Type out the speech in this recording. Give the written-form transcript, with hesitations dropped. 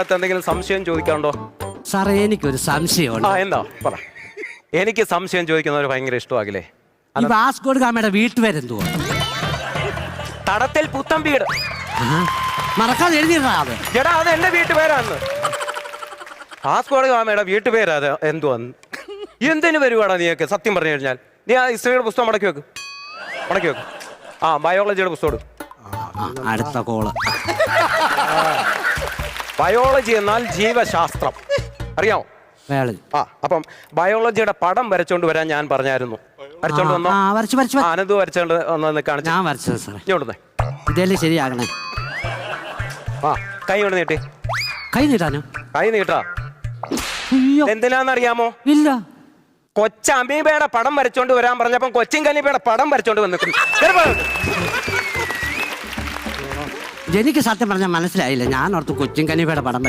എന്തെങ്കിലും സംശയം ചോദിക്കാനുണ്ടോ? സാറേ എനിക്കൊരു സംശയമുണ്ട്. എന്താ പറ. എനിക്ക് സംശയം ചോദിക്കുന്നവർ ഭയങ്കര ഇഷ്ടമാകില്ലേ? ഈ വാസ്കോഡ് ഗാമയുടെ വീട്ടുപേരെന്തുവാ? തടത്തിൽ പുത്തൻ വീട്. മറക്കാതെ എഴുതിയിട്ടാ അത്. ചേട്ടാ അത് എന്റെ വീട്ടുപേരാന്ന്. വാസ്കോഡ് ഗാമയുടെ വീട്ടുപേരാ അത്. എന്തുവാന്ന് എന്തിനു വരുവാടാ നീയൊക്കെ? സത്യം പറഞ്ഞു കഴിഞ്ഞാൽ നീ ആ ഹിസ്റ്ററിയുടെ പുസ്തകം മടക്കി വെക്ക്. ബയോളജിയുടെ പുസ്തകം. അടുത്ത കോള്. ബയോളജി എന്നാൽ ജീവശാസ്ത്രം, അറിയാമോ? അപ്പം ബയോളജിയുടെ പടം വരച്ചോണ്ട് വരാൻ ഞാൻ പറഞ്ഞായിരുന്നു. വരച്ചോണ്ട് വന്നോ? അനന്ത് വരച്ചോണ്ട് വന്ന് കാണിച്ചു. ഞാൻ വരച്ചത് സാറേ. ഇങ്ങോട്ട് ഇതല്ലേ ശരിയാകണേ. കൈ കൊണ്ട് നീട്ടി. കൈ നീട്ടാനോ? കൈ നീട്ടാ. എന്തിനാന്നറിയാമോ? ഇല്ല. കൊച്ചമീബയുടെ പടം വരച്ചോണ്ട് വരാൻ പറഞ്ഞപ്പം കൊച്ചിൻ കനീബയുടെ പടം വരച്ചോണ്ട് വന്നിട്ടുണ്ട്. എനിക്ക് സത്യം പറഞ്ഞാൽ മനസ്സിലായില്ല. ഞാൻ ഓർത്ത് കൊച്ചിൻ കനീബയുടെ പടം വരയ്ക്കും.